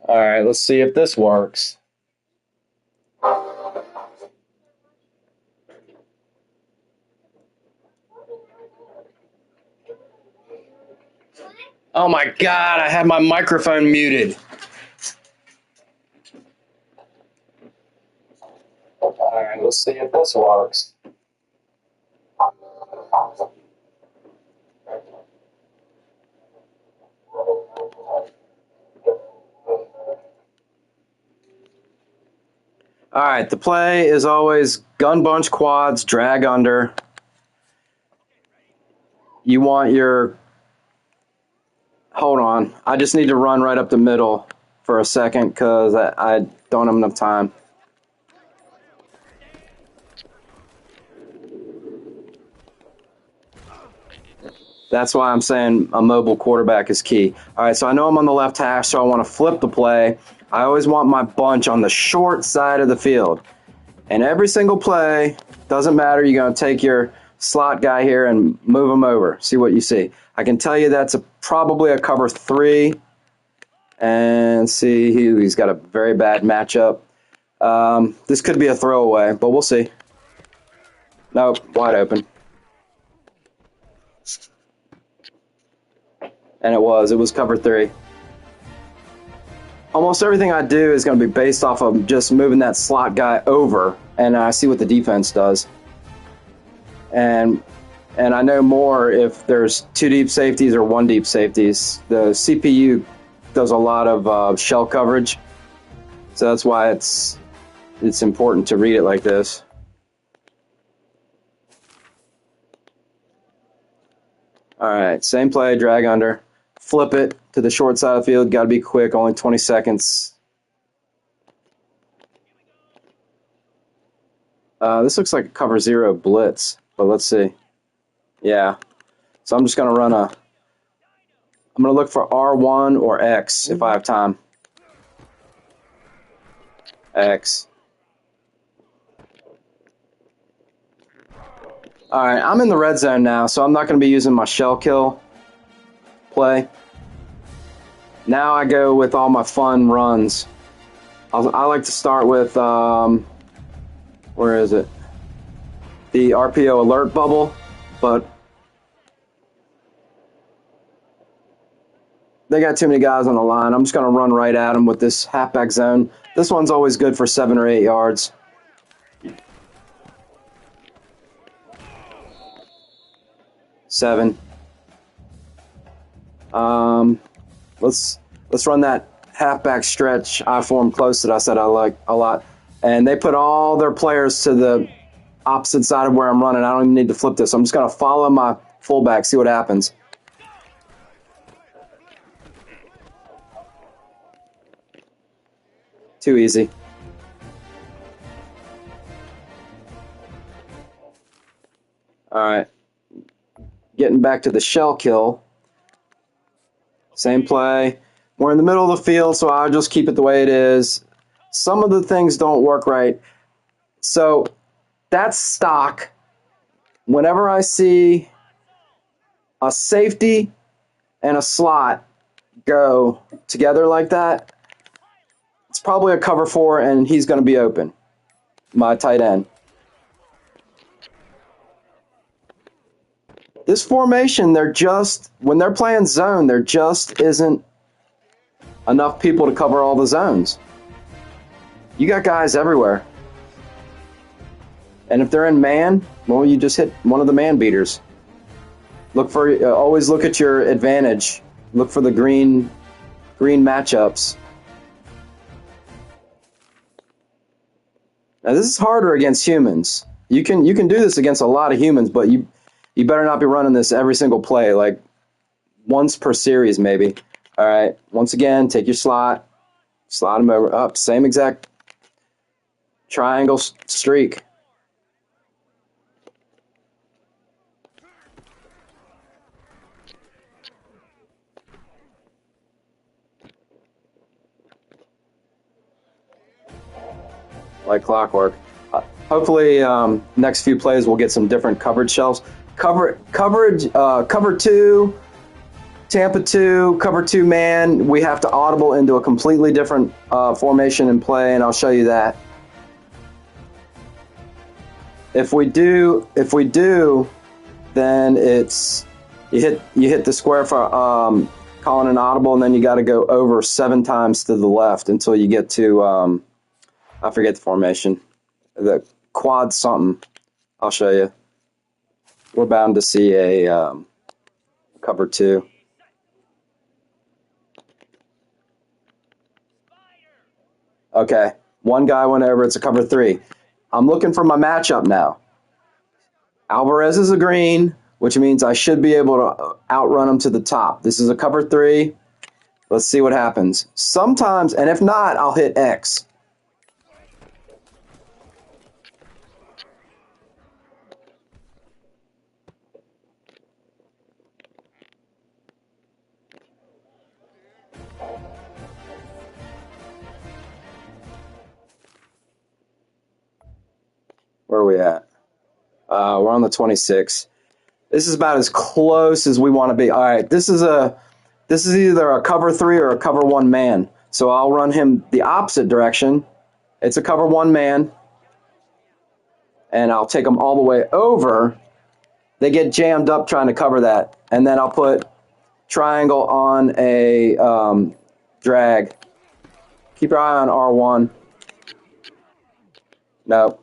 All right, let's see if this works. Oh my God, I had my microphone muted. All right, let's see if this works. All right, the play is always gun bunch quads, drag under. You want your, hold on, I just need to run right up the middle for a second because I don't have enough time. That's why I'm saying a mobile quarterback is key. All right, so I know I'm on the left hash, so I want to flip the play. I always want my bunch on the short side of the field. And every single play, doesn't matter, you're going to take your slot guy here and move him over. See what you see. I can tell you that's probably a cover 3. And see, he's got a very bad matchup. This could be a throwaway, but we'll see. Nope, wide open. And it was cover 3. Almost everything I do is going to be based off of just moving that slot guy over, and I see what the defense does. And I know more if there's 2 deep safeties or 1 deep safeties. The CPU does a lot of shell coverage, so that's why it's important to read it like this. All right, same play, drag under, flip it to the short side of the field. Got to be quick, only 20 seconds. This looks like a cover 0 blitz, but let's see. Yeah, so I'm just going to run I'm going to look for R1 or X if I have time. X. All right, I'm in the red zone now, so I'm not going to be using my shell kill play. Now I go with all my fun runs. I like to start with, where is it? The RPO alert bubble, but they got too many guys on the line. I'm just going to run right at them with this halfback zone. This one's always good for 7 or 8 yards. Seven. let's run that halfback stretch I-form close that I said I like a lot. And they put all their players to the opposite side of where I'm running. I don't even need to flip this. I'm just going to follow my fullback, see what happens. Too easy. All right. Getting back to the shell kill. Same play. We're in the middle of the field, so I'll just keep it the way it is. Some of the things don't work right. So that's stock. Whenever I see a safety and a slot go together like that, it's probably a cover 4, and he's going to be open, my tight end. This formation, when they're playing zone, there just isn't enough people to cover all the zones. You got guys everywhere. And if they're in man, well, you just hit one of the man beaters. Always look at your advantage. Look for the green matchups. Now this is harder against humans. You can do this against a lot of humans, but you better not be running this every single play, like once per series maybe. All right, once again, take your slot, slide them over, up, same exact triangle streak. Like clockwork. Hopefully, next few plays we'll get some different coverage shelves. Cover 2, Tampa 2, cover 2 man. We have to audible into a completely different formation and play, and I'll show you that. If we do, then it's you hit the square for calling an audible, and then you got to go over 7 times to the left until you get to I forget the formation, the quad something. I'll show you. We're bound to see a cover 2. Okay, one guy went over. It's a cover 3. I'm looking for my matchup now. Alvarez is a green, which means I should be able to outrun him to the top. This is a cover 3. Let's see what happens. Sometimes, and if not, I'll hit X. Where are we at? We're on the 26. This is about as close as we want to be. All right, this is either a cover 3 or a cover 1 man. So I'll run him the opposite direction. It's a cover 1 man, and I'll take them all the way over. They get jammed up trying to cover that, and then I'll put triangle on a drag. Keep your eye on R1. No.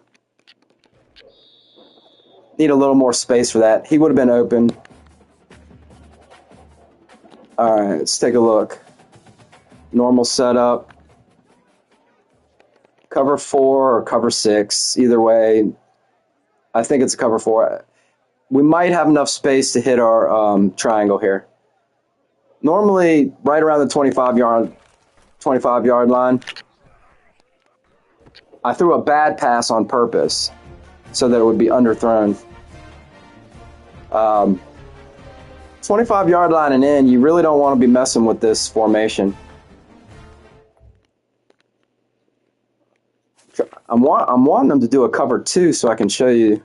Need a little more space for that. He would have been open. All right, let's take a look. Normal setup. Cover 4 or cover 6. Either way, I think it's a cover 4. We might have enough space to hit our triangle here. Normally, right around the 25-yard line. I threw a bad pass on purpose so that it would be underthrown. 25-yard line and in, you really don't want to be messing with this formation. I'm wanting them to do a cover 2 so I can show you.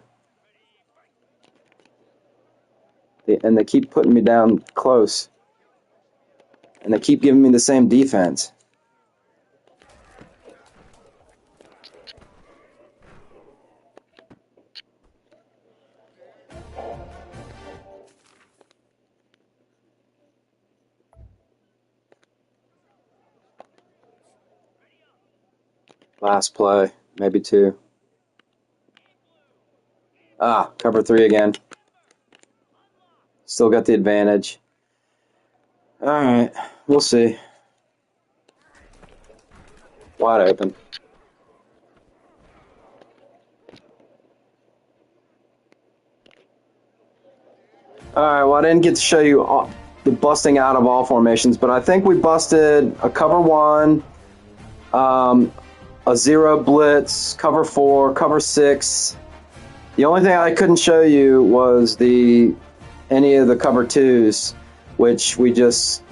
And they keep putting me down close. And they keep giving me the same defense. Last play, maybe 2. Cover 3 again. Still got the advantage. All right. We'll see. Wide open. All right, well, I didn't get to show you the busting out of all formations, but I think we busted a cover one, a zero blitz, cover four, cover six. The only thing I couldn't show you was any of the cover twos, which we just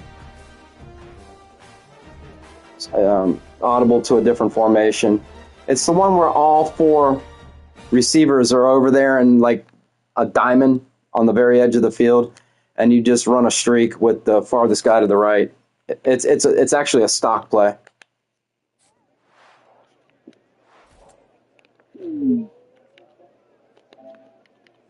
audible to a different formation. It's the one where all four receivers are over there in like a diamond on the very edge of the field, and you just run a streak with the farthest guy to the right. It's actually a stock play.